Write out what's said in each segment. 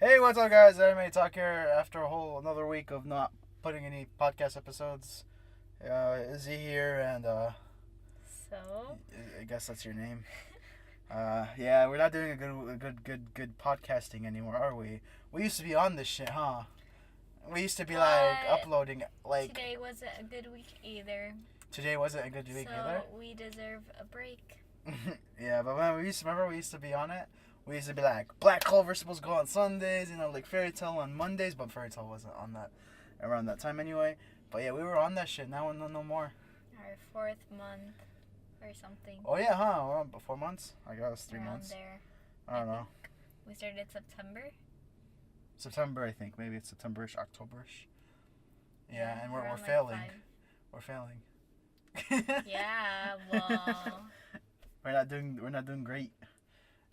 Hey, what's up, guys? Anime Talk here after another week of not putting any podcast episodes. Izzy here, and So, I guess that's your name. Yeah, we're not doing a good podcasting anymore, are we? We used to be on this shit, huh? We used to be like But uploading like today wasn't a good week either. today wasn't a good week either. So we deserve a break. Yeah, but when we used to be on it. We used to be like, Black Clover supposed to go on Sundays, like Fairy Tail on Mondays, but Fairy Tail wasn't on that around that time anyway. But yeah, we were on that shit. Now no more. Our fourth month or something. Oh yeah, huh? We're on 4 months. I guess 3 Around months. there. I don't know. We started September. September, I think. Maybe it's September-ish, October-ish. Yeah, and we're around failing. Like We're failing. 5. Yeah, well, We're not doing great.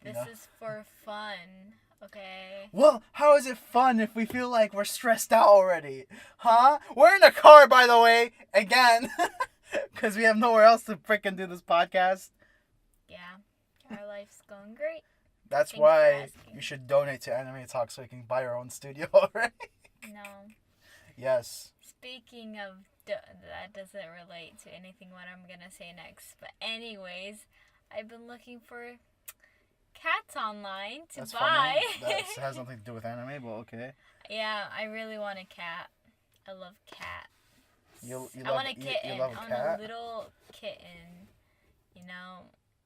this is for fun, okay? Well, how is it fun if we feel like we're stressed out already? Huh? We're in the car, by the way, again. Because we have nowhere else to freaking do this podcast. Yeah, our life's going great. That's Thanks for why asking. you should donate to Anime Talk so we can buy our own studio already. No. Yes. Speaking of, that doesn't relate to anything what I'm gonna say next. But anyways, I've been looking for cats online to That's buy. funny. That has nothing to do with anime, but okay. Yeah, I really want a cat. I love cats. You I want a love- kitten. you love a I want cat? a little kitten.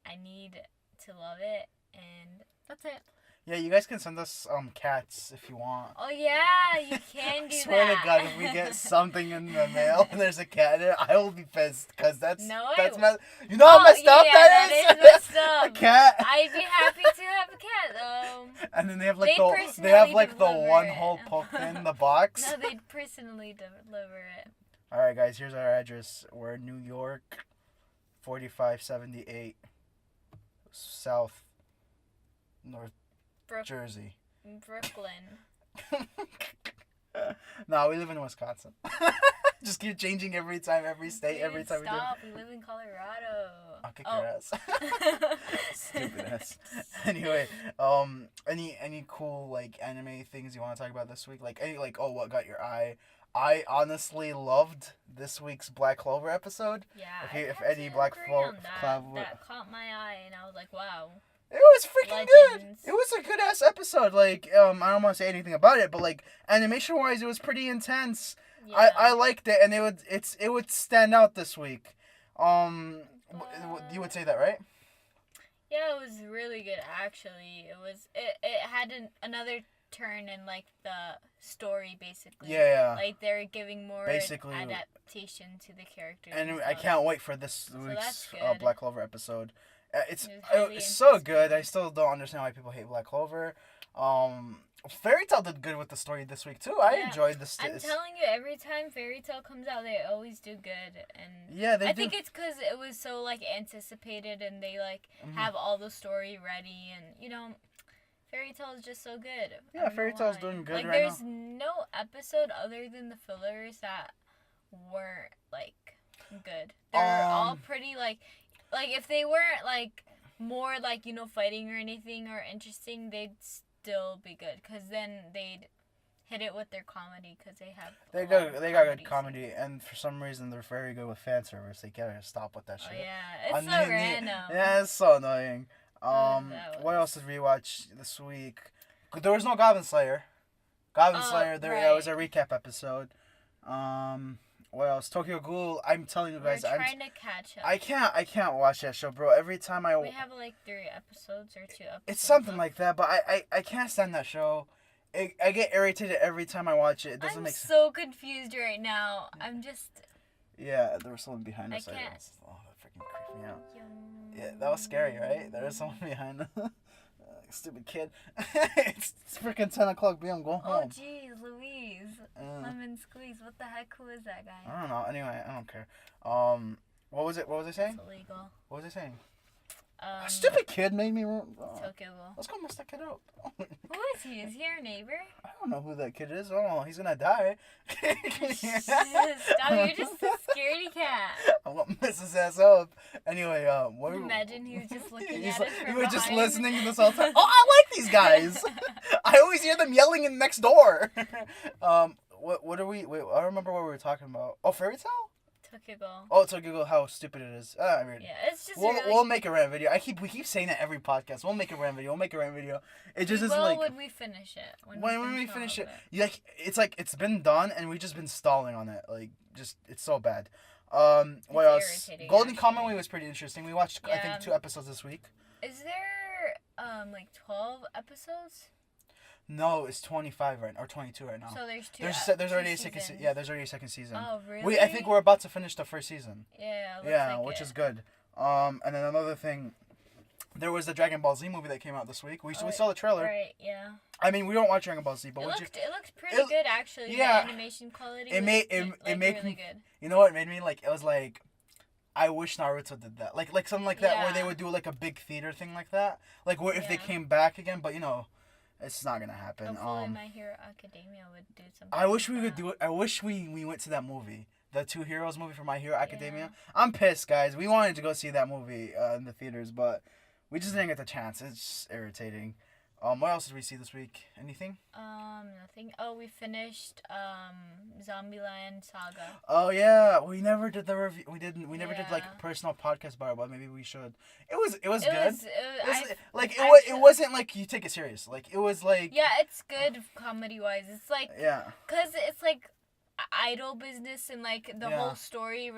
I need to love it, and that's it. Yeah, you guys can send us cats if you want. Oh yeah, you can do I swear that. to God, if we get something in the mail and there's a cat in it, I will be pissed because that's you know how messed up that is. That is messed up. A cat. I'd be happy to have a cat though. And then they have like They the personally deliver one it. hole poked in the box. No, they'd personally deliver it. All right, guys. Here's our address. We're in New York, 4578 South North Jersey. Brooklyn. No, we live in Wisconsin. Just keep changing every time, every state, every Dude, time we do. stop. We live in Colorado. I'll kick your ass. Stupid ass. Anyway, any cool like anime things you want to talk about this week? Like any what got your eye? I honestly loved this week's Black Clover episode. Yeah. If I have any to Black agree on Clover, that caught my eye, and I was like, wow. it was freaking good. Legends. It was a good ass episode. Like I don't want to say anything about it, but like animation wise, it was pretty intense. Yeah. I liked it, and it would stand out this week. You would say that, right? Yeah, it was really good actually. It had another turn in like the story basically. Yeah. Like they're giving more Basically- adaptation to the characters. And I stuff. can't wait for this So week's that's good. Black Clover episode. It's It was highly it's so good. I anticipated. still don't understand why people hate Black Clover. Fairy Tail did good with the story this week too. I Yeah. enjoyed this. I'm telling you, every time Fairy Tail comes out, they always do good, and Yeah, they I do. think it's because it was so like anticipated, and they like Mhm. have all the story ready, and Fairy Tail is just so good. I Yeah, don't know Fairy Tail's why. doing good Like, right there's no episode other than the fillers that weren't like good. They're all pretty like if they weren't like more like fighting or anything or interesting, they'd still be good because then they'd hit it with their comedy because they have They a got lot of they got good scenes. comedy, and for some reason they're very good with fan service. They gotta stop with that Oh shit. yeah, it's so And random. Yeah, it's so annoying. that What was- else did we watch this week? There was no Goblin Slayer. Goblin Oh, Slayer. There was a recap episode. What else? Tokyo Ghoul. I'm telling you We're guys, trying to catch up. I can't watch that show, bro. Every time We have like 3 episodes or 2 episodes. it's something left. like that, but I can't stand that show. I get irritated every time I watch it. It doesn't I'm make sense. so confused right now. I'm just. Yeah, there was someone behind us. I can't. Oh, that freaking creeped me out. Yeah, that was scary, right? There was someone behind us. Stupid kid. It's freaking 10 o'clock p.m. Go Oh home. jeez, Louise. Lemon squeeze. What the heck? Who is that guy? I don't know. Anyway, I don't care. What was it? What was I saying? It's illegal. What was I saying? Um, Stupid kid made me. Tokyo Ghoul. Let's go mess that kid up. Who is he? Is he our neighbor? I don't know who that kid is. Oh, he's gonna die. Stop! You're just a scaredy cat. I'm gonna mess his ass up. Anyway, Imagine he was just looking He's at like, us from you were just behind. listening to this all the time. Oh, I like these guys. I always hear them yelling in next door. What are we? Wait, I don't remember what we were talking about. Oh, Fairy Tail. Tokyo. Oh, Tokyo, how stupid it is. I mean, Yeah, it's just we'll make a rant video. We keep saying that every podcast. We'll make a rant video. It just is like when we finish it. when we finish it, it's been done and we just been stalling on it. Like it's so bad. What else? Golden Kamuy was pretty interesting. We watched I think 2 episodes this week. Is there like 12 episodes? No, it's 25 right or 22 right now. So there's 2. There's already a second. Yeah, there's already a second season. Oh really? I think we're about to finish the first season. Yeah. Which is good. And then another thing, there was the Dragon Ball Z movie that came out this week. We saw the trailer. Right. Yeah. I mean, we don't watch Dragon Ball Z, but it looked pretty good actually. Yeah. The animation quality. It made really good. You know what it made me like? It was like, I wish Naruto did that. Like something like that where they would do like a big theater thing like that. Like where if they came back again, but it's not gonna happen. Hopefully My Hero Academia would do something. I wish we could do it. I wish we went to that movie. The 2 Heroes movie for My Hero Academia. I'm pissed, guys. We wanted to go see that movie in the theaters, but we just didn't get the chance. It's irritating. What else did we see this week? Anything? Nothing. Oh, we finished Zombieland Saga. Oh yeah, we never did the review. We never did like a personal podcast about it, but maybe we should. It was good. It wasn't like you take it serious. Like it was like it's good comedy wise. It's like cause it's like idol business and like the whole story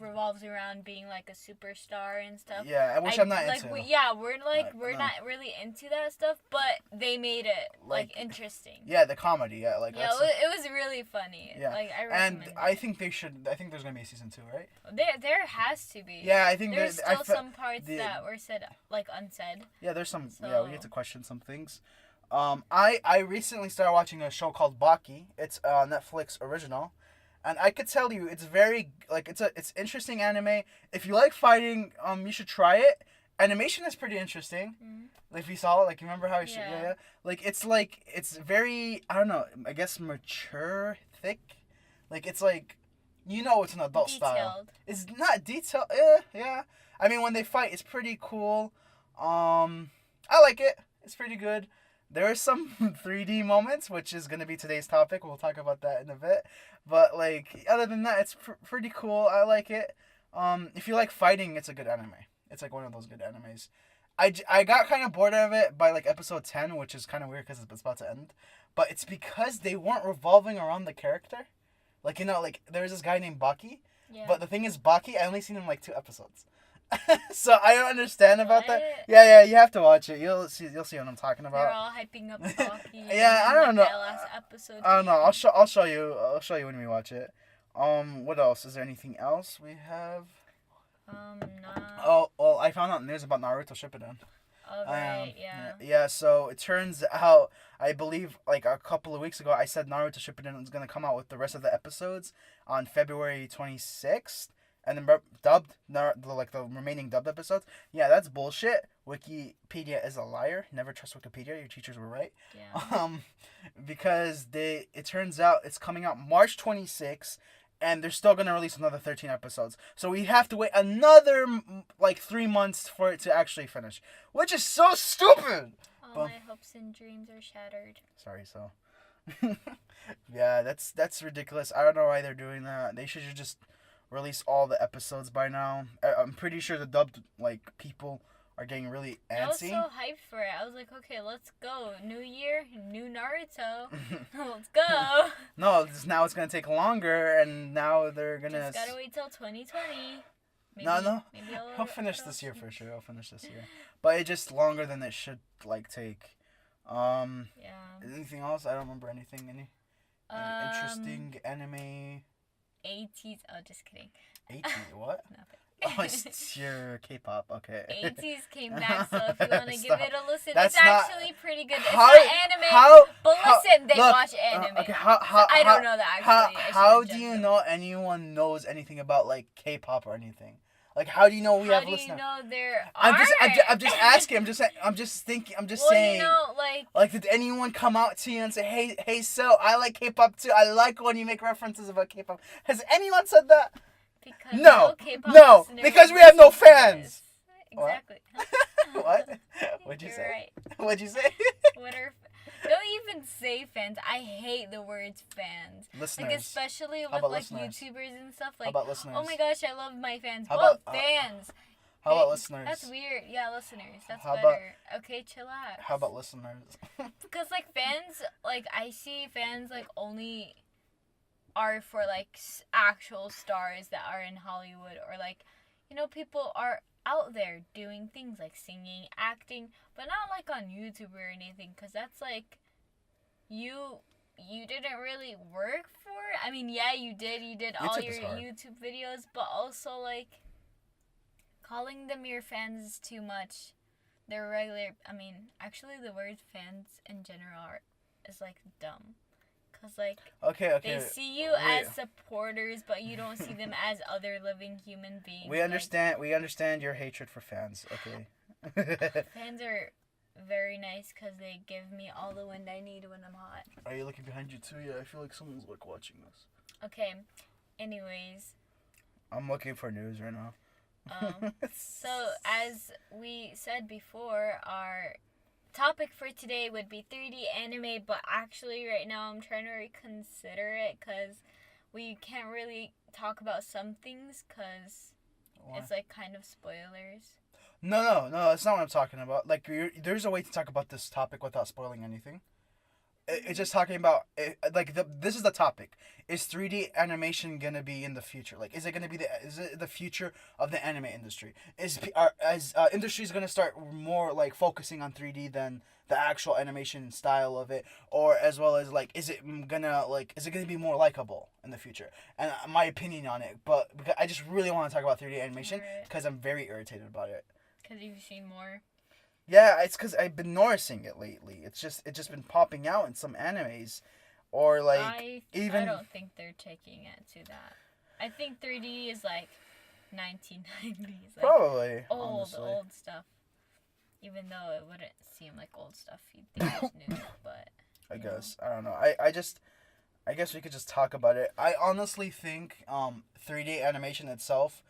revolves around being like a superstar and stuff. Yeah, which I'm not into. We're not really into that stuff, but they made it like interesting. Yeah, the comedy. Yeah, like it was really funny. Yeah, like I recommend it. I think they should. I think there's gonna be a season 2, right? There has to be. Yeah, I think there's still some parts that were said like unsaid. Yeah, there's some. So. Yeah, we get to question some things. I recently started watching a show called Baki. It's a Netflix original, and I could tell you it's very it's interesting anime. If you like fighting, you should try it. Animation is pretty interesting. Mm-hmm. If you saw it, you remember how it's very I don't know. I guess mature, thick. It's it's an adult style. It's not detailed. Yeah. I mean, when they fight, it's pretty cool. I like it. It's pretty good. There are some 3D moments, which is going to be today's topic. We'll talk about that in a bit. But, other than that, it's pretty cool. I like it. If you like fighting, it's a good anime. It's, one of those good animes. I got kind of bored of it by, episode 10, which is kind of weird because it's about to end. But it's because they weren't revolving around the character. There was this guy named Baki. Yeah. But the thing is, Baki, I only seen him, 2 episodes. So I don't understand about that. Yeah, you have to watch it. You'll see what I'm talking about. They're all hyping up Baki. Yeah, I don't know. Last episode. I don't know. I'll show you. I'll show you when we watch it. What else? Is there anything else we have? No. Oh, well, I found out news about Naruto Shippuden. Oh, right, Yeah, so it turns out, I believe, a couple of weeks ago, I said Naruto Shippuden was going to come out with the rest of the episodes on February 26th. And then dubbed, the remaining dubbed episodes. Yeah, that's bullshit. Wikipedia is a liar. Never trust Wikipedia. Your teachers were right. Yeah. Because it turns out it's coming out March 26th, and they're still gonna release another 13 episodes. So we have to wait another 3 months for it to actually finish, which is so stupid. All my hopes and dreams are shattered. Sorry, so. Yeah, that's ridiculous. I don't know why they're doing that. They should just release all the episodes by now. I'm pretty sure the dubbed people are getting really antsy. I was so hyped for it. I was like, okay, let's go. New year, new Naruto. Let's go. No, now it's gonna take longer, and now they're gonna. Just gotta wait till 2020. Maybe, no. He'll finish this year for sure. He'll finish this year, but it's just longer than it should take. Yeah. Anything else? I don't remember anything. Any interesting anime. 80s. Oh, just kidding. 80s? What? Nothing. Oh, it's your K-pop. Okay. 80s came back, so if you want to give it a listen, That's it's not, actually pretty good. It's not anime, but listen, they watch anime. Okay, I don't know that actually. How do you know anyone knows anything about K-pop or anything? How do you know we have listeners? How do you know there I'm just asking. I'm just thinking. I'm just saying. Did anyone come out to you and say, "Hey, so I like K-pop too. I like when you make references about K-pop." Has anyone said that? Because no, because we have no fans. Exactly. What? What'd you say? Right. What'd you say? Don't even say fans. I hate the words fans. Listeners. Like, especially How with, about like, listeners? YouTubers and stuff. How Like, about listeners? oh my gosh, I love my fans. How Well, about- fans. How about listeners? That's weird. Yeah, listeners. That's How better. Okay, chillax. How about listeners? Because, like, fans, like, I see fans, like, only are for, like, actual stars that are in Hollywood. Or, like, you know, people are out there doing things like singing, acting, but not, like, on YouTube or anything. Because that's, like, you didn't really work for it. I mean, yeah, you did. You did all YouTube your is hard. YouTube videos. But also, like, calling them your fans is too much. They're regular. I mean, actually, the word fans in general is like dumb, cause like Okay. they see you Wait. as supporters, but you don't see them as other living human beings. We understand. We understand your hatred for fans. Okay. Like, fans are very nice, cause they give me all the wind I need when I'm hot. Are you looking behind you too? Yeah, I feel like someone's like watching this. Okay. Anyways, I'm looking for news right now. so as we said before, our topic for today would be 3D anime, but actually right now I'm trying to reconsider it because we can't really talk about some things because Why? it's like kind of spoilers. No, that's not what I'm talking about. Like, there's a way to talk about this topic without spoiling anything. It's just talking about this is the topic. Is 3D animation gonna be in the future? Like, is it the future of the anime industry? Is industries gonna start more like focusing on 3D than the actual animation style of it, or as well as like is it gonna be more likable in the future? And my opinion on it, but because I just really want to talk about 3D animation Right. because I'm very irritated about it. Because you've seen more. Yeah, it's because I've been noticing it lately. It's just been popping out in some animes, or like I don't think they're taking it to that. I think 3D is like 1990s. Like probably old honestly. stuff. Even though it wouldn't seem like old stuff, you'd think it was new, but I guess I don't know. I guess we could just talk about it. I honestly think 3D animation itself,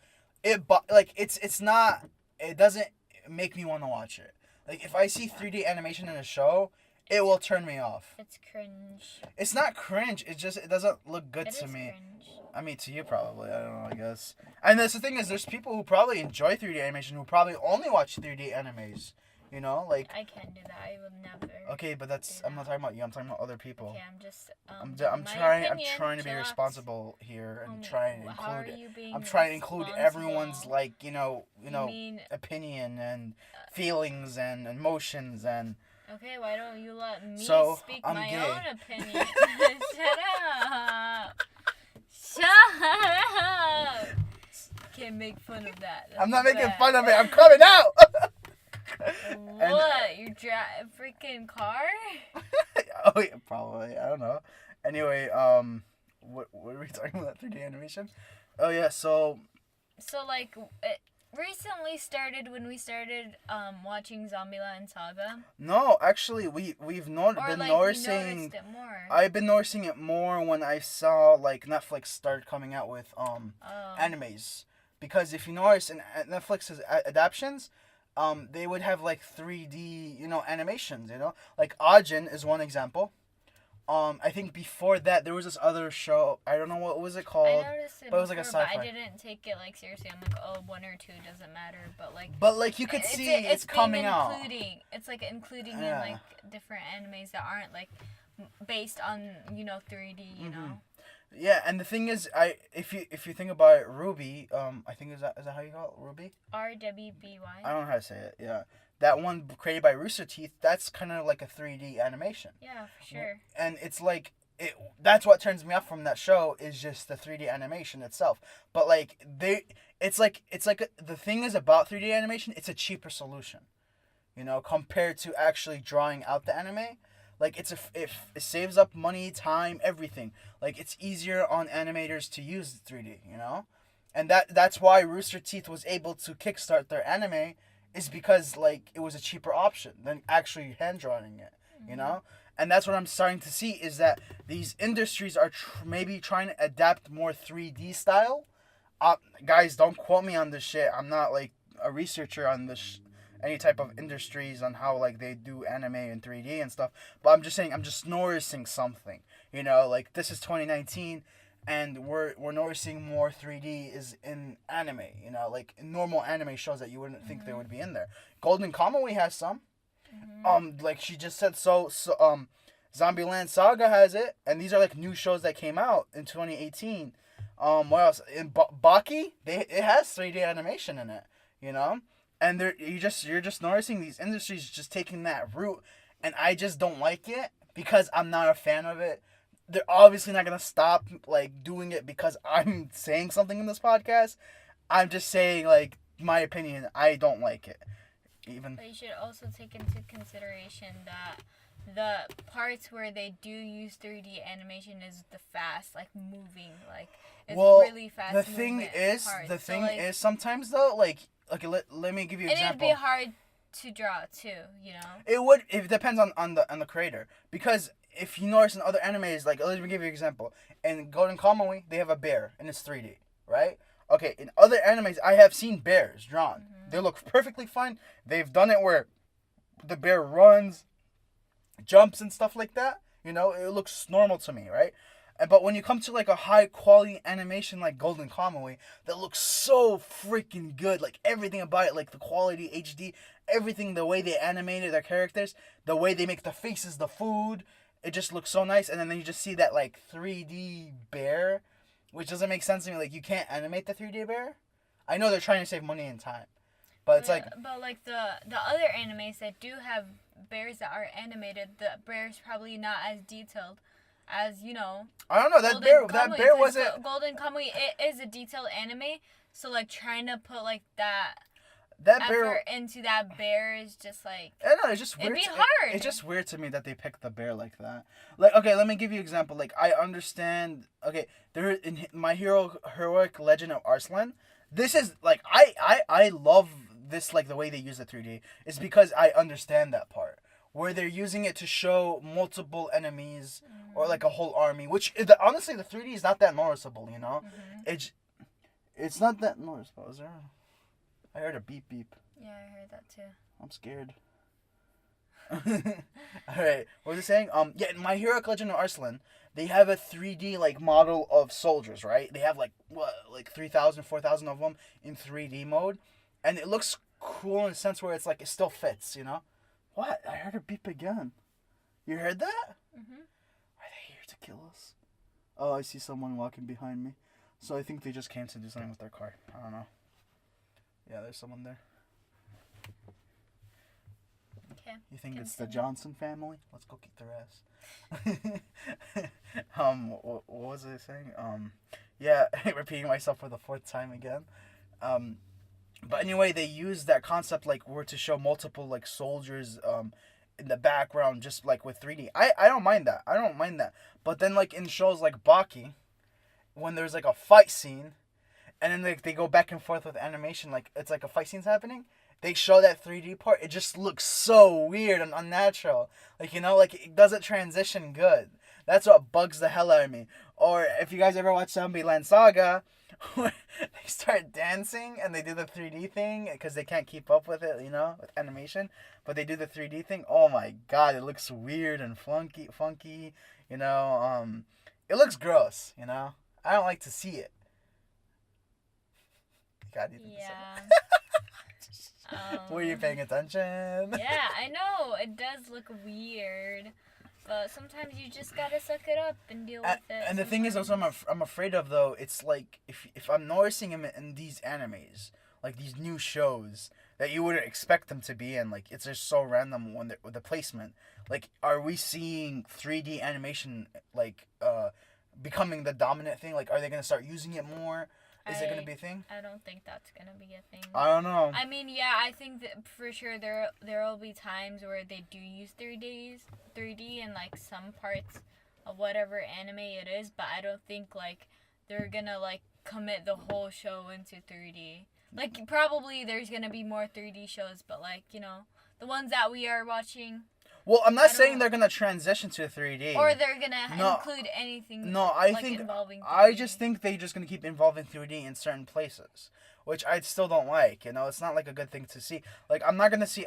it's not. It doesn't make me want to watch it. Like, if I see 3D animation in a show, it will turn me off. it's cringe. It's not cringe. It doesn't look good It to is me. cringe. I mean, to you probably. I don't know. I guess. And that's the thing is, there's people who probably enjoy 3D animation who probably only watch 3D animes. You know, like. I can't do that. I will never. Okay, but that's. I'm not talking about you. I'm talking about other people. Okay, I'm just. I'm my trying. opinion, I'm trying to be chillax. responsible here and try and How are include. you being I'm trying to include everyone's responsible? like You mean, opinion and feelings and emotions and. okay, why don't you let me So, speak I'm my gay. own opinion? Shut up. Shut up. Can't make fun of that. I'm not That's making bad. fun of it. I'm coming out. What? You drive a freaking car? Oh yeah, probably. I don't know. Anyway, what are we talking about? 3D animation? Oh yeah, so So like it recently started when we started watching Zombieland Saga. no, actually we've Or been like we noticing. noticed it more. I've been noticing it more when I saw like Netflix started coming out with Oh. animes, because if you notice in Netflix's adaptations, they would have like 3D animations. Like Ajin is one example. I think before that there was this other show. I don't know what was it I called. noticed it but it was like a before, but I sci-fi. didn't take it like seriously. I'm like, oh, 1 or 2 doesn't matter, but like. But like you could see it's coming being out. It's like including Yeah. in like different animes that aren't like based on 3D. You know. Yeah, and the thing is, if you think about it, Ruby, I think is that how you call it, Ruby? RWBY. I don't know how to say it. Yeah, that one created by Rooster Teeth. That's kind of like a 3D animation, Yeah, for sure. and it's like that's what turns me off from that show is just the 3D animation itself. But like it's like the thing is about 3D animation, it's a cheaper solution, compared to actually drawing out the anime. Like it saves up money, time, everything. Like it's easier on animators to use 3D, and that's why Rooster Teeth was able to kickstart their anime, is because like it was a cheaper option than actually hand drawing it, And that's what I'm starting to see is that these industries are maybe trying to adapt more 3D style. Guys, don't quote me on this shit. I'm not like a researcher on this any type of industries on how like they do anime in 3D and stuff. But I'm just saying, I'm just noticing something. You know, like this is 2019, and we're noticing more 3D is in anime. You know, like in normal anime shows that you wouldn't think they would be in there. Golden Kamuy has some. Like she just said, Zombieland Saga has it, and these are like new shows that came out in 2018. What else? In Baki, it has 3D animation in it, you know, and you're just noticing these industries just taking that route, and I just don't like it because I'm not a fan of it. They're obviously not gonna stop like doing it because I'm saying something in this podcast. I'm just saying like my opinion. I don't like it. Even. But you should also take into consideration that the parts where they do use 3D animation is the fast, like moving, like it's really fast. The thing is, sometimes though, like let me give you an example. And it'd be hard to draw too, you know. It depends on the creator, because if you notice in other animes, like let me give you an example. In Golden Kamuy, they have a bear and it's 3D, right? Okay, in other animes, I have seen bears drawn. They look perfectly fine. They've done it where the bear runs, jumps, and stuff like that. You know, it looks normal to me, right? But when you come to like a high quality animation like Golden Kamuy, that looks so freaking good. Like everything about it, like the quality, HD, everything, the way they animated their characters, the way they make the faces, the food, it just looks so nice. And then you just see that like 3D bear, which doesn't make sense to me. Like you can't animate the 3D bear. I know they're trying to save money and time, but it's like. But like the other animes that do have bears that are animated, the bear's probably not as detailed as, you know. I don't know, that bear wasn't. Golden Kamuy, it is a detailed anime, so like trying to put like that bear effort into that bear is just like. I don't know, it's just weird. It'd be hard. It's just weird to me that they picked the bear like that. Like, okay, let me give you an example. Like, I understand. Okay, there in My Hero Heroic Legend of Arslan. This is like I love this, like the way they use the 3D is because I understand that part where they're using it to show multiple enemies or like a whole army, which honestly the 3D is not that noticeable, you know. It's not that noticeable. Is there? I heard a beep beep. Yeah, I heard that too. I'm scared. Alright, what was I saying? Yeah, in My Hero Legend of Arslan, they have a 3D like model of soldiers, right? They have like 3,000, 4,000 of them in 3D mode, and it looks cool in a sense where it's like it still fits, you know? What? I heard a beep again. You heard that? Are they here to kill us? Oh, I see someone walking behind me. So I think they just came to do something with their car. I don't know. Yeah, there's someone there. Okay. You think it's the Johnson family? Let's go kick their ass. What was I saying? Yeah, repeating myself for the fourth time again. But anyway, they use that concept like where to show multiple like soldiers in the background, just like with 3D. I don't mind that. I don't mind that. But then like in shows like Baki, when there's like a fight scene, and then like they go back and forth with animation, like it's like a fight scene's happening. They show that 3D part. It just looks so weird and unnatural. Like, you know, like it doesn't transition good. That's what bugs the hell out of me. Or if you guys ever watch Zombieland Saga, they start dancing and they do the 3D thing because they can't keep up with it, you know, with animation. But they do the 3D thing. Oh my god, it looks weird and funky, you know. It looks gross, you know. I don't like to see it. God, you think so? Were you paying attention? Yeah, I know. It does look weird. But sometimes you just gotta suck it up and deal with it. And the thing is also I'm afraid of, though, it's like if I'm noticing him in these animes, like these new shows that you wouldn't expect them to be in, like it's just so random with the placement. Like, are we seeing 3D animation like becoming the dominant thing? Like, are they gonna start using it more? Is it going to be a thing? I don't think that's going to be a thing. I don't know. I mean, yeah, I think that for sure there will be times where they do use 3D in like some parts of whatever anime it is, but I don't think like they're going to like commit the whole show into 3D. Like probably there's going to be more 3D shows, but like, you know, the ones that we are watching. Well, I'm I not don't saying know. they're gonna transition to 3D. Or they're gonna No. include anything. No, I like, think involving 3D. I just think they just gonna keep involving 3D in certain places, which I still don't like. You know, it's not like a good thing to see. Like I'm not gonna see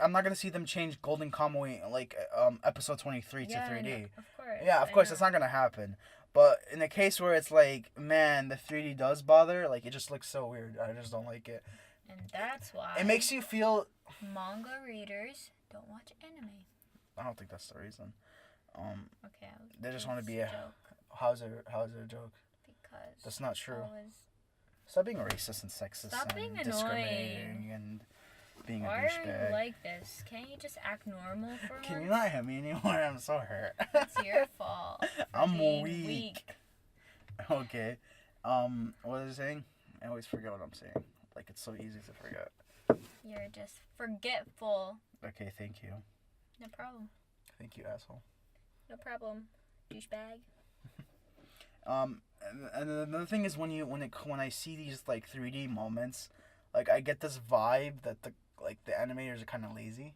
them change Golden Kamuy like episode 23 to Yeah, 3D. I know. Of course. Yeah, of I course know. that's not gonna happen. But in a case where it's like, man, the 3D does bother, like it just looks so weird. I just don't like it. And that's why It makes you feel. manga readers don't watch anime. I don't think that's the reason. Okay. They just want to it's be a. joke How's it a joke? because That's not true. always- Stop being racist and sexist Stop and being discriminating annoying. and being Why a are you douchebag. like this? Can't you just act normal for Can once? you not hit me anymore? I'm so hurt. It's your fault. for I'm being weak. Okay. What was I saying? I always forget what I'm saying. Like it's so easy to forget. You're just forgetful. Okay, thank you. No problem. Thank you, asshole. No problem. Douchebag. And another thing is when I see these like 3D moments, like I get this vibe that the animators are kind of lazy.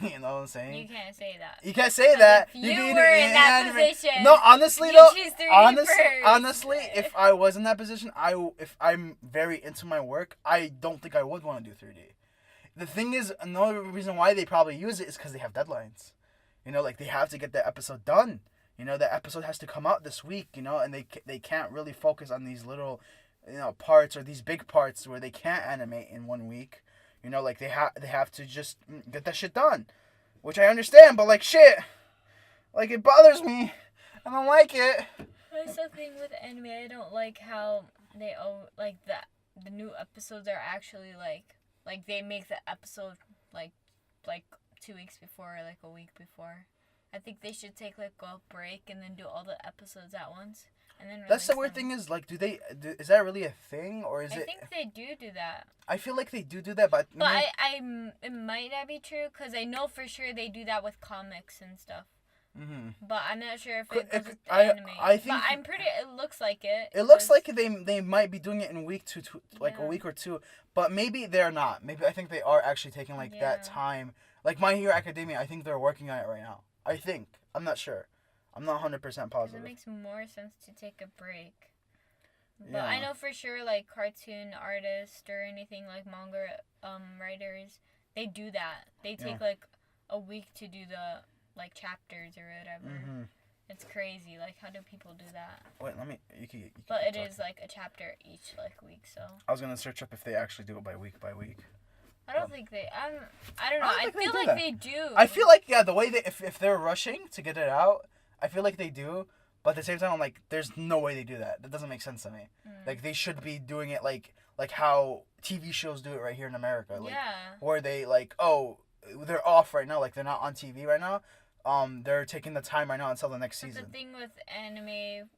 You know what I'm saying? You can't say that. You can't say 'Cause that. if you can were in that anime- position, No, honestly you though. choose 3D Honestly, first. if I was in that position, if I'm very into my work, I don't think I would want to do 3D. The thing is, another reason why they probably use it is because they have deadlines. You know, like they have to get the episode done. You know, the episode has to come out this week. You know, and they can't really focus on these little, parts or these big parts where they can't animate in 1 week. You know, like they have to just get that shit done, which I understand. But like shit, like it bothers me. I don't like it. That's the thing with anime. I don't like how they the new episodes are actually like they make the episode like 2 weeks before or like a week before. I think they should take like a break and then do all the episodes at once and then. That's the release weird them. thing is like, is that really a thing or is I it? think they do that. I feel like they do that, but But it might not be true because I know for sure they do that with comics and stuff. Mm-hmm. But I'm not sure if Could- it goes with the I anime. think- but I'm pretty. It looks like it. It looks 'cause- like they might be doing it in week two, like a Yeah. week or two, but maybe they're not. Maybe I think they are actually taking like that Yeah. time. Like My Hero Academia, I think they're working on it right now. I think. I'm not sure. I'm not 100% 'cause positive. it makes more sense to take a break. But Yeah. I know for sure, like cartoon artists or anything like manga writers, they do that. They take like a week to do the like chapters or whatever. Mm-hmm. It's crazy. Like how do people do that? Wait, let me. You can But keep it is talking. like a chapter each like week. So I was gonna search up if they actually do it by week by week. I don't think they. I don't know. I I, don't think they feel do like that. they do. I feel like the way they if they're rushing to get it out, I feel like they do. But at the same time, I'm like, there's no way they do that. That doesn't make sense to me. Like they should be doing it like how TV shows do it right here in America. Like, yeah. where they like, oh, they're off right now. Like they're not on TV right now. They're taking the time right now until the next But season. the thing with anime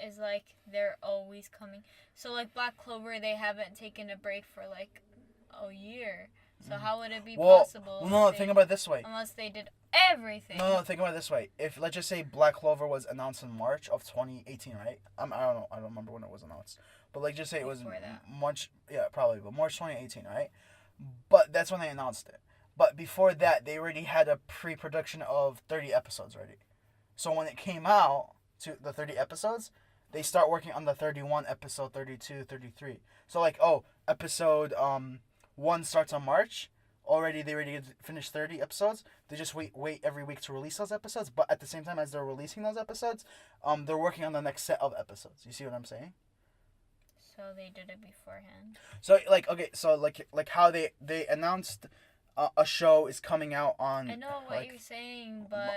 is like they're always coming. So like Black Clover, they haven't taken a break for like a year. So how would it be possible? Well, no, if think they- about it this way. Unless they did everything. No, think about it this way. If let's just say Black Clover was announced in March of 2018, right? I don't know. I don't remember when it was announced. But like, just say it was Before that. March. Yeah, probably. But March 2018, right? But that's when they announced it. But before that, they already had a pre-production of 30 episodes already. So when it came out to the 30 episodes, they start working on the 31 episode, 32, 33. So like, episode 1 starts on March. They already finished 30 episodes. They just wait every week to release those episodes. But at the same time as they're releasing those episodes, they're working on the next set of episodes. You see what I'm saying? So they did it beforehand. So like, okay, so like how they announced a show is coming out on. I know what like, you're saying, but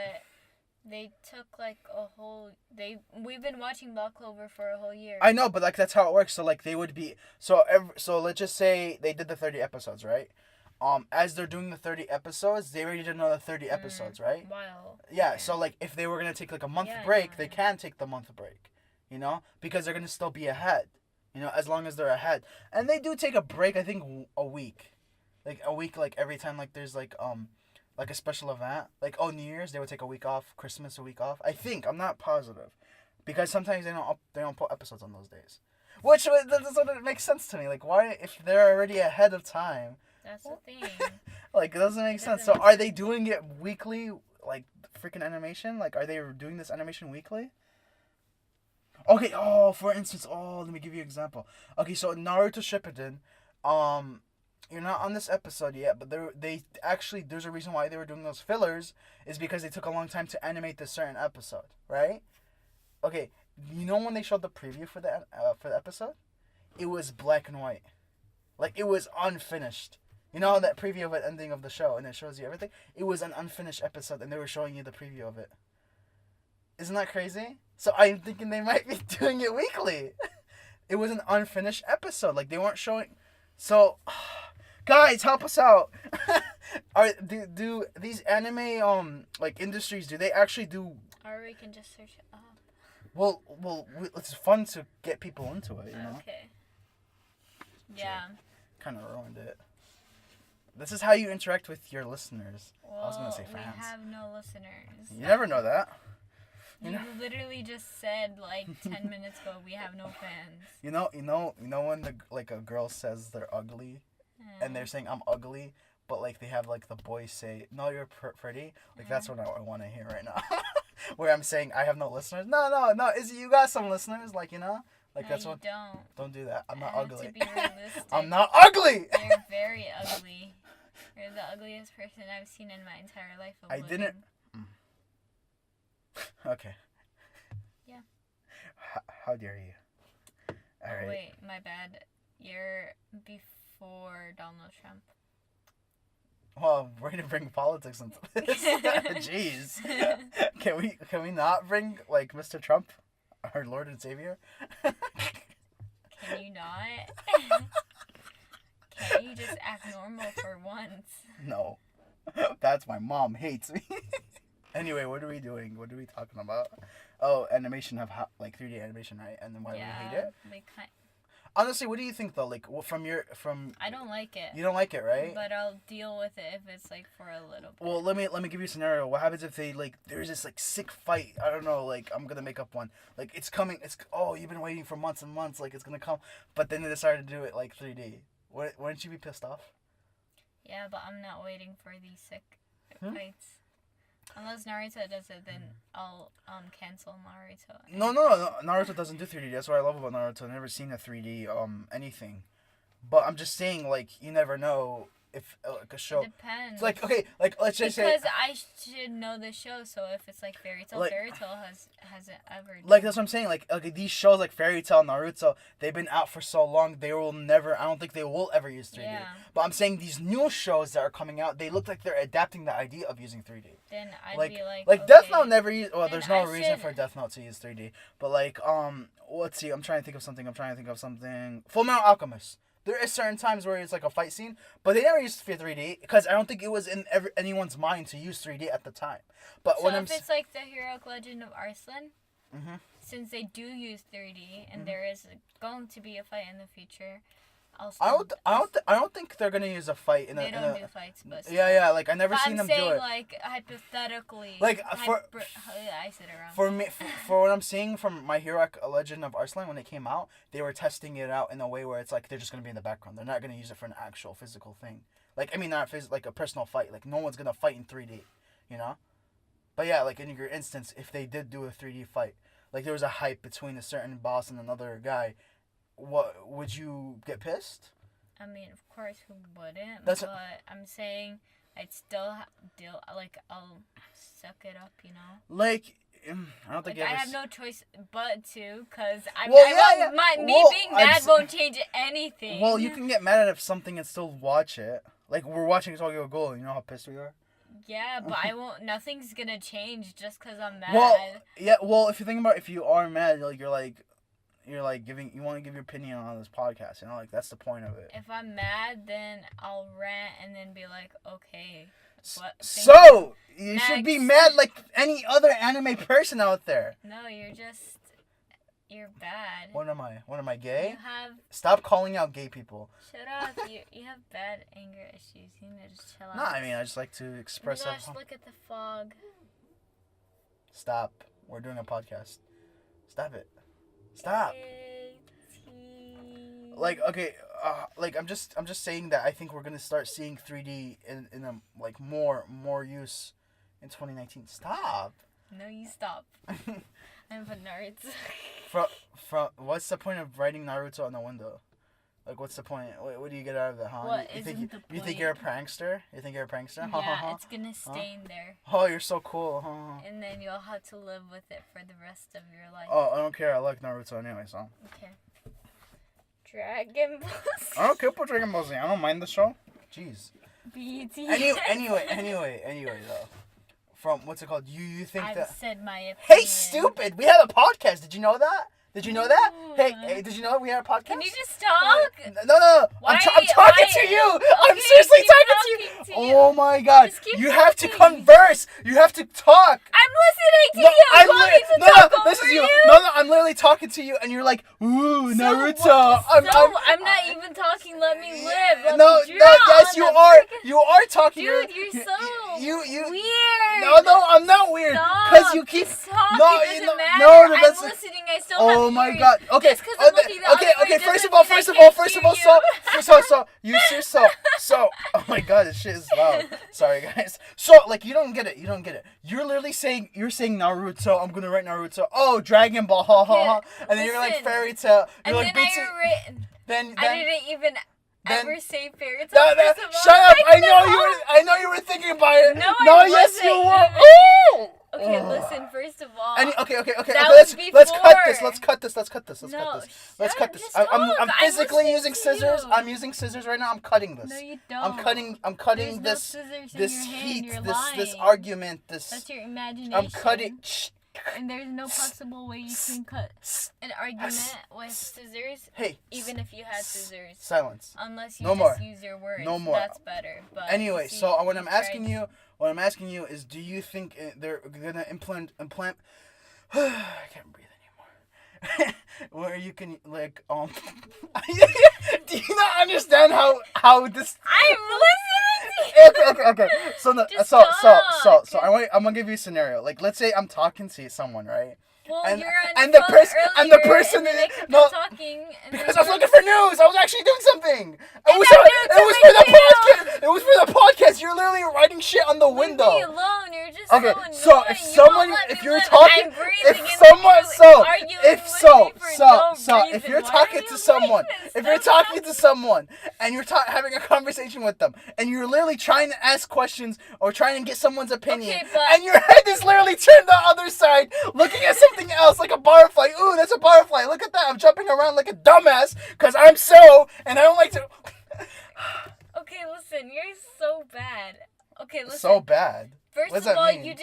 they took like a whole. We've been watching Black Clover for a whole year. I know, but like that's how it works. So like they would be so let's just say they did the 30 episodes, right? As they're doing the 30 episodes, they already did another 30 episodes, right? Wow. Yeah, so like if they were gonna take like a month Yeah, I break, know, they I know. can take the month break, because they're gonna still be ahead, as long as they're ahead. And they do take a break, I think a week, like every time like there's like a special event, like New Year's they would take a week off, Christmas a week off. I think I'm not positive, because sometimes they don't put episodes on those days, which that doesn't make sense to me. Like why if they're already ahead of time. That's the thing. Like it doesn't make sense. doesn't So make are they doing it weekly, like freaking animation? Like, are they doing this animation weekly? Okay. Oh, for instance, let me give you an example. Okay, so Naruto Shippuden, um, you're not on this episode yet, but they actually there's a reason why they were doing those fillers is because they took a long time to animate this certain episode, right? Okay, you know when they showed the preview for the episode, it was black and white, like it was unfinished. You know that preview of the ending of the show, and it shows you everything. It was an unfinished episode, and they were showing you the preview of it. Isn't that crazy? So I'm thinking they might be doing it weekly. It was an unfinished episode, like they weren't showing. So, guys, help us out. Do these anime like industries, do they actually do? Or we can just search it up. Well, it's fun to get people into it, you know. Okay. Yeah. Kind of ruined it. This is how you interact with your listeners. Well, I was gonna say fans. We have no listeners. You never know that. You literally just said like 10 minutes ago we have no fans. You know when a girl says they're ugly, and they're saying I'm ugly, but like they have like the boys say no you're pretty. Like that's what I want to hear right now. Where I'm saying I have no listeners. No. Is you got some listeners? Like like no, that's you what. Don't Do that. I'm not I ugly. have to be realistic. I'm not ugly. You're very ugly. You're the ugliest person I've seen in my entire life. I didn't. Okay. Yeah. How dare you? All right. Wait, my bad. You're before Donald Trump. Well, we're gonna bring politics into this. Jeez. Can we not bring like Mr. Trump, our Lord and Savior? Can you not? Can't you just act normal for once? No. That's my mom hates me. Anyway, what are we doing? What are we talking about? Oh, animation have like 3D animation, right? And then why we hate it? Honestly, what do you think though? Like from I don't like it. You don't like it, right? But I'll deal with it if it's like for a little bit. Well, let me give you a scenario. What happens if they like there's this like sick fight? I don't know. Like I'm gonna make up one. Like it's coming. You've been waiting for months and months. Like it's gonna come, but then they decided to do it like 3D. Wouldn't you be pissed off? Yeah, but I'm not waiting for these sick fights. Unless Naruto does it, then I'll cancel Naruto. No. Naruto doesn't do 3D. That's what I love about Naruto. I've never seen a 3D anything. But I'm just saying, like, you never know if like a show. It depends. It's like okay, like let's just because say. I should know the show, so if it's like Fairy Tail, Like, Fairy Tail hasn't ever. Like that's what I'm saying. Like okay, these shows like Fairy Tail, Naruto, they've been out for so long. They will never. I don't think they will ever use 3D. Yeah. But I'm saying these new shows that are coming out, they look like they're adapting the idea of using 3D. Then I'd Like, be like. like okay. Death Note never used. Well, Then there's no I reason should- for Death Note to use 3D. But like let's see. I'm trying to think of something. Full Metal Alchemist. There is certain times where it's like a fight scene, but they never used 3D because I don't think it was in anyone's mind to use 3D at the time. But So when if it's like the Heroic Legend of Arslan, mm-hmm. since they do use 3D and there is going to be a fight in the future, I don't think they're gonna use a fight in they a. don't do fights, but Yeah. Like I never but seen I'm them saying, do it. like hypothetically, Like, I sit around. For me, for what I'm seeing from My Hero Legend of Arslan when it came out, they were testing it out in a way where it's like they're just gonna be in the background. They're not gonna use it for an actual physical thing. Like I mean, not like a personal fight. Like no one's gonna fight in 3D, you know. But yeah, like in your instance, if they did do a 3D fight, like there was a hype between a certain boss and another guy, what would you get pissed? I mean, of course, who wouldn't? That's but I'm saying I'd still deal. Like I'll suck it up, you know. Like I don't think Like I have no choice but to, cause me Well, being mad won't change anything. Well, you can get mad at something and still watch it. Like we're watching Tokyo Ghoul. You know how pissed we are. Yeah, but I won't. Nothing's gonna change just cause I'm mad. Well, yeah. Well, if you think about if you are mad, like you want to give your opinion on this podcast. You know, like that's the point of it. If I'm mad, then I'll rant and then be like, okay. What? So you should be Next. mad like any other anime person out there. No, you're bad. What am I gay? You have. Stop calling out gay people. Shut up. You have bad anger issues. You need to just chill out. No, I mean I just like to express. Oh my gosh, look at the fog. Stop. We're doing a podcast. Stop it. Stop. Like okay, like I'm just saying that I think we're gonna start seeing 3D in a like more use in 2019. Stop. No, you stop. I'm for nerds. From what's the point of writing Naruto on the window? Like, what's the point? What do you get out of it, huh? What you think isn't the you think point? you're a prankster? You think you're a prankster? Yeah, it's gonna stay in there. Oh, you're so cool. Huh? And then you'll have to live with it for the rest of your life. Oh, I don't care. I like Naruto anyway, so. Okay. Dragon Ball Z. I don't care about Dragon Ball Z. I don't mind the show. Jeez. BTS. Anyway, though. From, what's it called? You think I've that... said my opinion. Hey, stupid! We have a podcast. Did you know that? Did you know that? Hey, did you know we had a podcast? Can you just talk? No. I'm talking to you. I'm seriously talking to you. Oh my god. You have to converse. You have to talk. I'm listening to you. This is you. No, I'm literally talking to you, and you're like, ooh, Naruto. I'm not even talking. Let me live. Yes, you are. You are talking. Dude, you're so weird. No, I'm not weird. Because you keep. No, it doesn't matter. I'm listening. I still have. Oh my god. Okay. Okay. First of all, so. Oh my god, this shit is loud. Sorry, guys. So, like, you don't get it. You're literally saying Naruto. I'm gonna write Naruto. Oh, Dragon Ball. Ha ha ha. And then you're like Fairy Tail. You're like Then I didn't even ever say Fairy Tail. Shut up. I know you were thinking about it. No, yes, you were. Oh! Okay, listen, first of all. Okay. Let's cut this. I'm physically using scissors. I'm using scissors right now. I'm cutting this. No, you don't. I'm cutting There's this no heat, hand, this argument, That's your imagination. I'm cutting. And there's no possible way you can cut an argument with scissors. Hey. Even if you had scissors. Silence. Unless you use your words. No more. That's better. But anyway, so what I'm asking you is, do you think they're gonna implant? I can't breathe anymore. Where you can like do you not understand how this? I'm listening to you. Okay. So I'm gonna give you a scenario. Like, let's say I'm talking to someone, right? Well, and the person talking because I was looking for news. I was actually doing something. It was for the podcast. It was for the podcast. You're literally writing shit on the window. Leave me alone. You're just okay. So If you're talking to someone and you're having a conversation with them and you're literally trying to ask questions or trying to get someone's opinion, and your head is literally turned the other side, looking at something else like a butterfly. Ooh, that's a butterfly. Look at that. I'm jumping around like a dumbass because I'm and I don't like to. Okay, listen. You're so bad. Okay, listen. So bad. First of all, you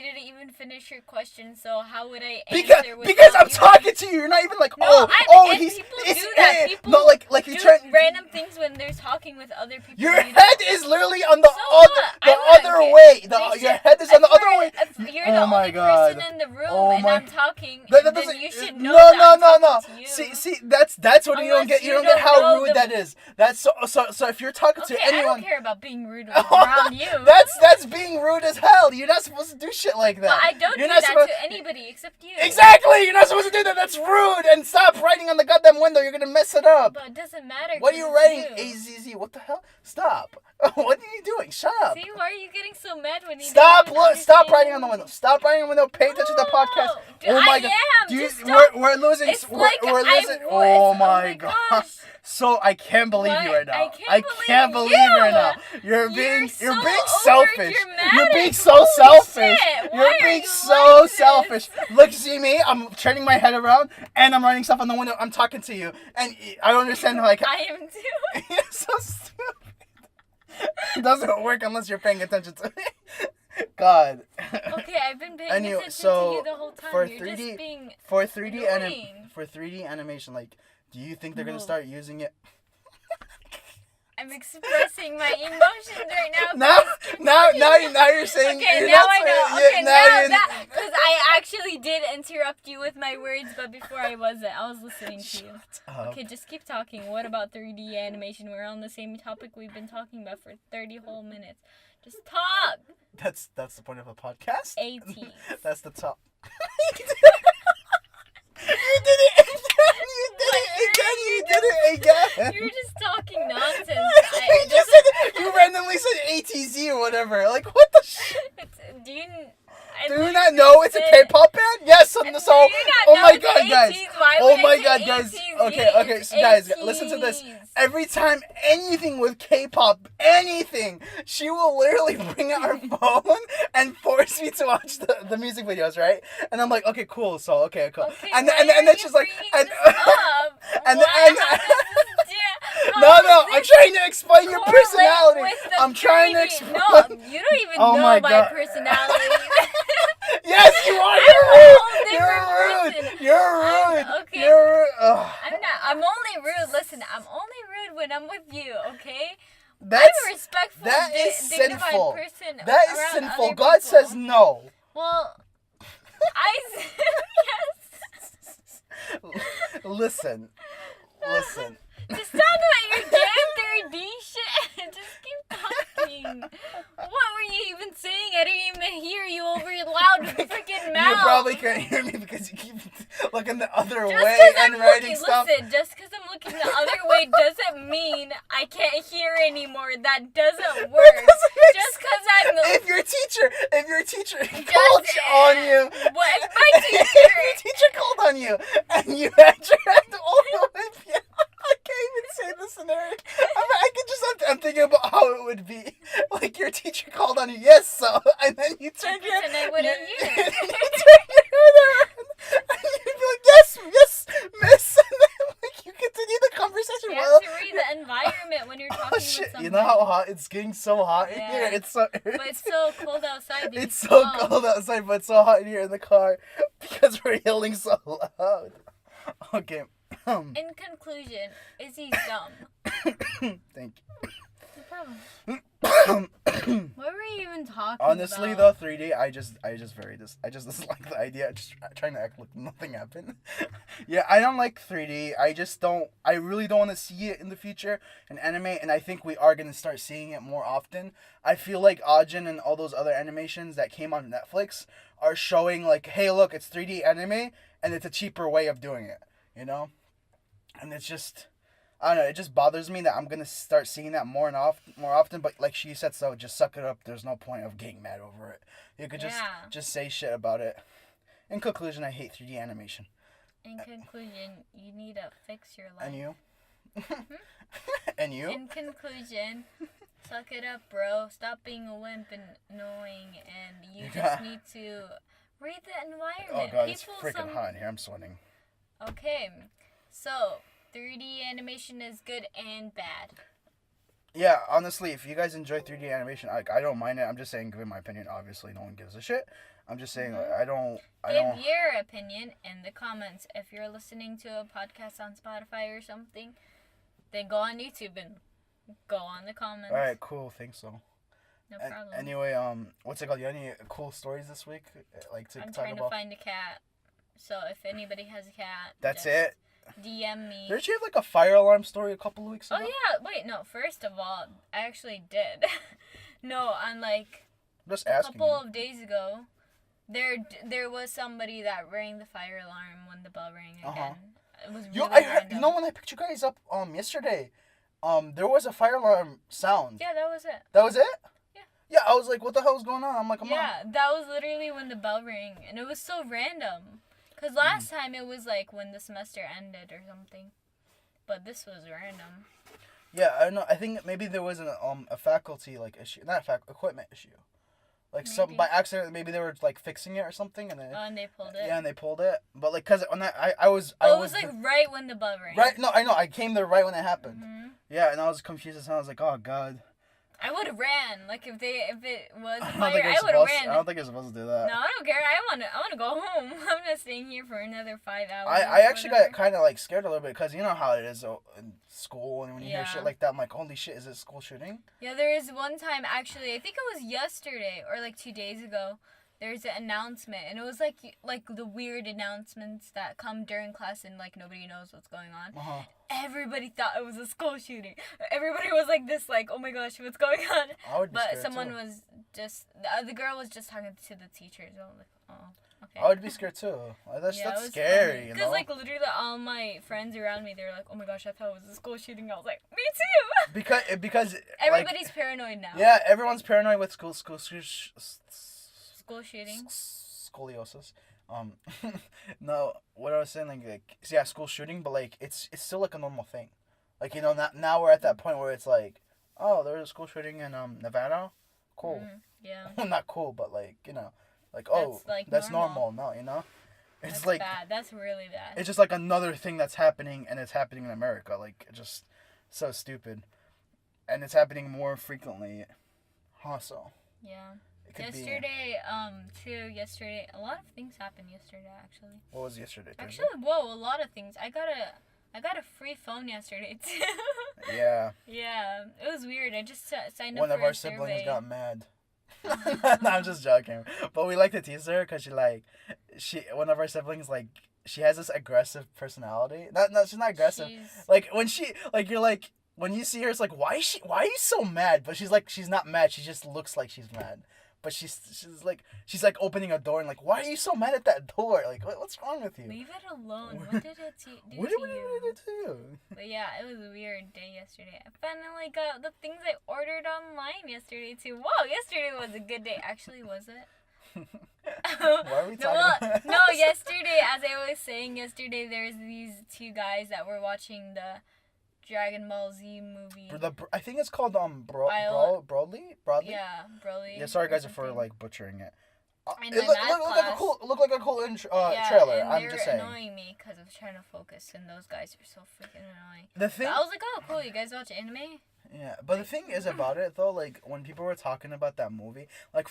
didn't even finish your question, so how would I answer because I'm talking to you. You're not even like, people do that. People you turn random things when they're talking with other people. Your head is literally on the other way. Your head is on the other way. If you're the only person in the room and I'm talking, then you should know No. See, that's what you don't get. You don't get how rude that is. That's so if you're talking to anyone. I don't care about being rude around you. That's being rude as hell. You're not supposed to do shit like that. But I don't do that to anybody except you. Exactly! You're not supposed to do that. That's rude. And stop writing on the goddamn window. You're gonna mess it up. But it doesn't matter. What are you writing? AZZ. What the hell? Stop. What are you doing? Shut up. See, why are you getting so mad when you stop writing on the window. Stop writing on the window. Pay attention to the podcast. Dude, oh my god. We're losing. We're losing. Oh my gosh. So I can't believe you right now. I can't believe you right now. You're being selfish. You're being so selfish. You're being so selfish. Look, see me? I'm turning my head around and I'm writing stuff on the window. I'm talking to you, and I don't understand. Like I am too. You're so stupid. It doesn't work unless you're paying attention to it. God. Okay, I've been paying attention to you the whole time. For 3D animation, like, do you think they're gonna start using it? I'm expressing my emotions right now. Now you're saying. Okay, now I know. Okay, now because I actually did interrupt you with my words, but before I wasn't. I was listening to you. Okay, just keep talking. What about 3D animation? We're on the same topic we've been talking about for 30 whole minutes. Just talk. That's the point of a podcast. That's the top. You did it again. You're just talking nonsense. You randomly said ATZ or whatever. Like, what the Do you? Do you not know it's a K-pop band? Yes. So, oh my god, guys. Oh my god, guys. Okay, so guys, listen to this. Every time anything with K-pop, anything, she will literally bring out her phone and force me to watch the music videos, right? And I'm like, okay, cool. So, okay, cool. Okay, And then she's like, and no, I'm trying to explain your personality. I'm trying to explain. No, you don't even know my personality. Yes, you are. You're rude. Okay. You're rude. I'm only rude. Listen, I'm only rude when I'm with you. Okay. I'm That's a respectful, that is dignified sinful. person. That is around sinful. other God people. says no. Well, I said yes. Listen. Just talk about your damn 3D shit. Just keep talking. What were you even saying? I didn't even hear you over your loud freaking mouth. You probably can't hear me because you keep looking the other Just way and I'm writing looking, stuff. Listen, just because I'm looking the other way doesn't mean I can't hear anymore. That doesn't work. Just because I'm. If your teacher called on you. What if my teacher? If your teacher called on you and you had your hand all the way behind. I can't even say the scenario. I'm thinking about how it would be. Like your teacher called on you, yes, so, and then you turn your And I wouldn't hear. you turn your head around, and you'd be like, yes, miss, and then like you continue the conversation. You have to read the environment when you're talking with somebody. You know how hot it's getting so hot in here. But it's so cold outside. It's so cold outside, but it's so hot in here in the car because we're yelling so loud. Okay. In conclusion, Izzy's dumb. Thank you. No problem. What were you even talking Honestly, about? though, 3D, I just dislike the idea. Just trying to act like nothing happened. Yeah, I don't like 3D. I really don't want to see it in the future in anime, and I think we are going to start seeing it more often. I feel like Ajin and all those other animations that came on Netflix are showing like, hey, look, it's 3D anime, and it's a cheaper way of doing it, you know? And it's just, I don't know, it just bothers me that I'm going to start seeing that more often, but like she said, so just suck it up. There's no point of getting mad over it. You could just say shit about it. In conclusion, I hate 3D animation. In conclusion, you need to fix your life. And you? And you? In conclusion, suck it up, bro. Stop being a wimp and annoying, and you just need to read the environment. Oh god, it's freaking hot in here. I'm sweating. Okay, so 3D animation is good and bad. Yeah, honestly, if you guys enjoy 3D animation, I don't mind it. I'm just saying, giving my opinion. Obviously, no one gives a shit. I'm just saying, I don't. Give your opinion in the comments. If you're listening to a podcast on Spotify or something, then go on YouTube and go on the comments. All right, cool. Thanks, so. No problem. Anyway, what's it called? You have any cool stories this week? Like to I'm talk trying about? to find a cat. So if anybody has a cat, That's just it. DM me. Did you have like a fire alarm story a couple of weeks ago? Oh yeah, wait, no. First of all, I actually did. No, on like Just a asking. couple of days ago, there was somebody that rang the fire alarm when the bell rang again. It was really random. You know when I picked you guys up yesterday, there was a fire alarm sound. Yeah, that was it. That was it? Yeah. Yeah, I was like, what the hell is going on? I'm like, Yeah, that was literally when the bell rang, and it was so random. Cause last time it was like when the semester ended or something, but this was random. Yeah, I don't know. I think maybe there was a faculty like issue, not equipment issue, like some by accident. Maybe they were like fixing it or something, and then and they pulled it. Yeah, and they pulled it. But like, cause when I was like right when the bell rang. Right? No, I know. I came there right when it happened. Mm-hmm. Yeah, and I was confused as hell. I was like, oh god. I would have ran. Like if it was a I fire, I would have ran. I don't think you're supposed to do that. No, I don't care. I want to go home. I'm not staying here for another 5 hours. I actually got kind of like scared a little bit because you know how it is in school, and when you hear shit like that, I'm like, holy shit, is it school shooting? Yeah, there is one time actually. I think it was yesterday or like 2 days ago. There's an announcement, and it was like the weird announcements that come during class and like nobody knows what's going on. Uh-huh. Everybody thought it was a school shooting. Everybody was like this, like, oh my gosh, what's going on? I would be but scared someone too. was just the girl was just talking to the teachers. I was like, oh, okay. I would be scared too. That's scary, you know. Because like literally all my friends around me, they were like, oh my gosh, I thought it was a school shooting. I was like, me too. Because everybody's paranoid now. Yeah, everyone's paranoid with school school shooting. Scoliosis. Um, no, what I was saying, like yeah, school shooting, but like it's still like a normal thing. Like now we're at that point where it's like, oh, there was a school shooting in Nevada, cool. Yeah. Well, not cool, but like like That's, like, that's normal. normal. No, it's That's like bad. That's really bad. it's just like another thing that's happening, and it's happening in America. Like just so stupid, and it's happening more frequently. Also, Yeah. it could be. Yesterday, a lot of things happened yesterday, actually. What was yesterday? Thursday? Actually, whoa, a lot of things. I got a free phone yesterday, too. Yeah. Yeah, it was weird. I just signed up One for of our a siblings survey. got mad. No, I'm just joking. But we like to tease her because one of our siblings, like, she has this aggressive personality. No, she's not aggressive. She's- Like, when you're like, when you see her, it's like, why are you so mad? But she's like, she's not mad. She just looks like she's mad. But she's like opening a door and like, why are you so mad at that door? Like, what's wrong with you? Leave it alone. What did it do What to did we you? do to you? But yeah, it was a weird day yesterday. I finally got the things I ordered online yesterday too. Whoa, yesterday was a good day. Actually, was it? Why are we talking about No, yesterday, as I was saying yesterday, there's these two guys that were watching the Dragon Ball Z movie. I think it's called Broadly. Yeah, Broly. Yeah, sorry or guys for something. like butchering it. In It my math looked like a class- cool Yeah, trailer. and I'm they just were saying. annoying me because I was trying to focus, and those guys are so freaking annoying. The But thing, I was like, oh, cool, you guys watch anime? yeah, but the thing is about it though, like when people were talking about that movie, like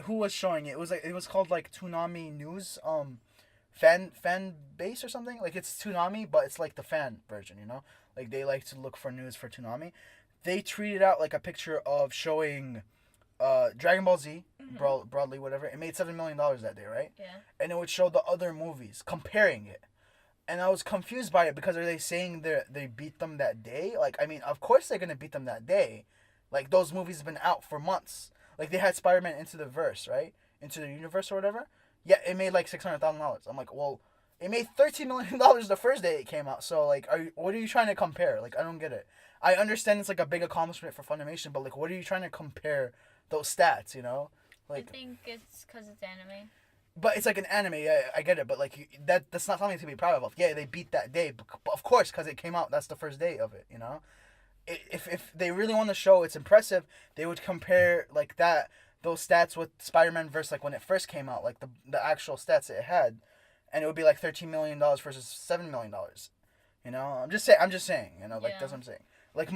who was showing it? It was called like Toonami News, fan base or something. Like it's Toonami, but it's like the fan version, you know. Like they like to look for news for Toonami. They tweeted out like a picture of showing, Dragon Ball Z, broadly whatever. It made $7 million that day, right? Yeah. And it would show the other movies comparing it. And I was confused by it because are they saying they beat them that day? Like, I mean, of course they're gonna beat them that day. Like those movies have been out for months. Like they had Spider-Man Into the Verse, right? Into the Universe or whatever. Yeah, it made like $600,000. I'm like, well, it made $13 million the first day it came out. So like, what are you trying to compare? Like, I don't get it. I understand it's like a big accomplishment for Funimation, but like, what are you trying to compare those stats? You know, like. I think it's because it's anime. But it's like an anime, yeah, I get it. But like that's not something to be proud of. Yeah, they beat that day, but of course, because it came out. That's the first day of it, you know. If they really want to show it's impressive, they would compare like those stats with Spider-Man versus like when it first came out, like the actual stats it had, and it would be like $13 million versus $7 million. You know, I'm just saying, you know, like Yeah. that's what I'm saying. Like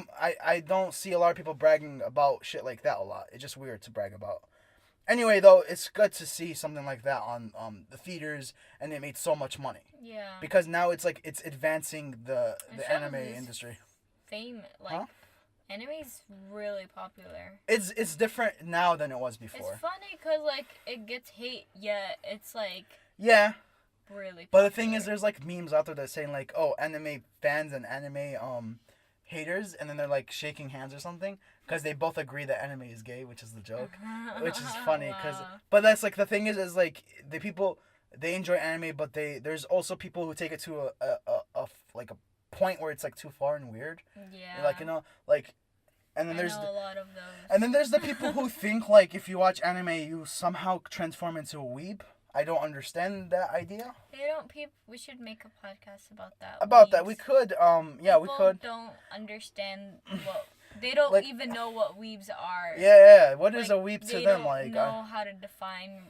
I don't see a lot of people bragging about shit like that a lot. It's just weird to brag about. Anyway, though, it's good to see something like that on the theaters, and it made so much money Yeah. because now it's like it's advancing the shows anime is industry. Fame, like, Huh? anime's really popular. It's different now than it was before. It's funny because, like, it gets hate, yet it's, like, Yeah, really popular. but the thing is, there's like memes out there that saying like, oh, anime fans and anime haters, and then they're like shaking hands or something because they both agree that anime is gay, which is the joke, which is funny because. Wow. But that's like the thing is like the people they enjoy anime, but there's also people who take it to a like a point where it's like too far and weird. Yeah. Like, you know, like, and then I there's know a lot of those. and then there's the people who think like if you watch anime you somehow transform into a weeb. I don't understand that idea. They don't. We should make a podcast about that. About that, Weebs. we could. Yeah, we People could. Don't understand what they don't Like- even know what weebs are. Yeah. What is Like, a weeb to they them? don't Like, know how to define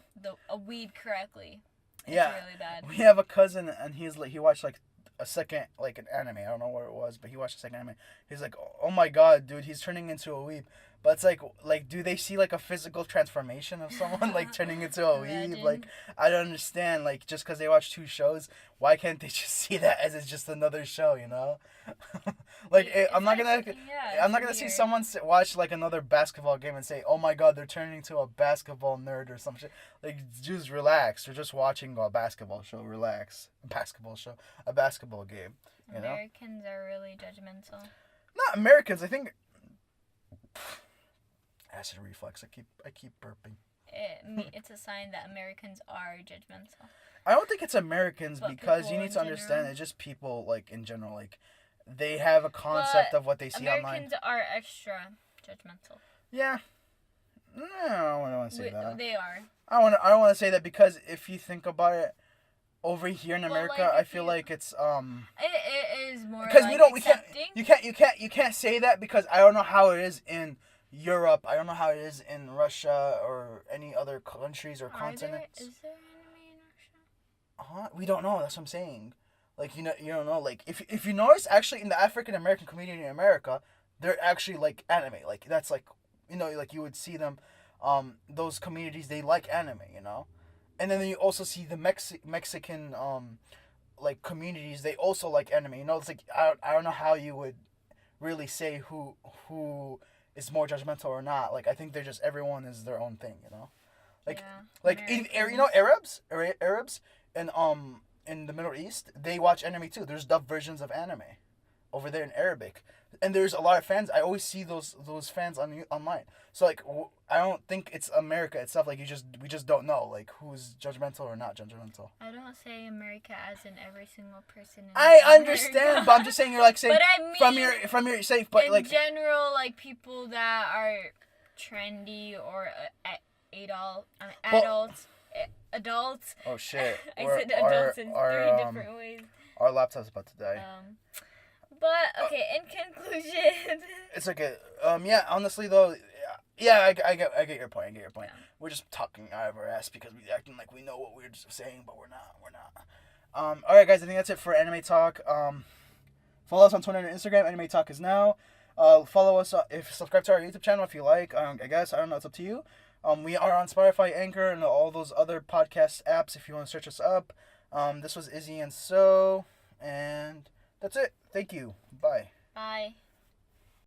a weeb correctly. It's yeah, really bad. we have a cousin and he watched like a second like an anime. I don't know what it was, but he watched a second anime. He's like, oh my god, dude, he's turning into a weeb. But it's like do they see like a physical transformation of someone like turning into a weeb? Imagine. Like, I don't understand. Like, just because they watch 2 shows, why can't they just see that as it's just another show? You know, like It's I'm not gonna. like- yeah, I'm not it's gonna see weird. someone watch like another basketball game and say, "Oh my God, they're turning into a basketball nerd or some shit." Like, just relax. You're just watching a basketball show. Relax. A basketball show. A basketball game. You know? Americans are really judgmental. Not Americans. I think. Acid reflux. I keep burping. It's a sign that Americans are judgmental. I don't think it's Americans But because people you need in to understand general? it's just people like in general like they have a concept But of what they see online. Americans are extra judgmental. Yeah. No, I don't want to say that. They are. I don't want to say that because if you think about it, over here in Well, America, like, I if feel you- like it's It is more because like we don't accepting. you can't say that because I don't know how it is in Europe. I don't know how it is in Russia or any other countries or continents. Is there anime in Russia? We don't know. That's what I'm saying. Like you don't know. Like if you notice, actually in the African American community in America, they're actually like anime. Like that's like like you would see them, those communities they like anime. And then you also see the Mexican like communities they also like anime. It's like I don't know how you would really say who is more judgmental or not. Like I think they're just everyone is their own thing. Like Yeah, like Americans. Arabs in the Middle East they watch anime too. There's dubbed versions of anime over there in Arabic, and there's a lot of fans. I always see those fans online. So like I don't think it's America itself. Like we just don't know like who's judgmental or not judgmental. I don't say America as in every single person. In I America. understand, but I'm just saying you're like saying But I mean, from your safe, but in like general, like people that are trendy or adults, adults. oh shit, I said adults in three different ways. Our laptop's about to die. But okay. In conclusion, It's okay. Yeah. Honestly, though, yeah. I get your point. Yeah. We're just talking out of our ass because we acting like we know what we're just saying, but we're not. All right, guys. I think that's it for Anime Talk. Follow us on Twitter and Instagram. Anime Talk is now. Follow us. Subscribe to our YouTube channel if you like. I guess I don't know. It's up to you. We are on Spotify, Anchor, and all those other podcast apps. If you want to search us up. This was Izzy and So, and that's it. Thank you. Bye. bye.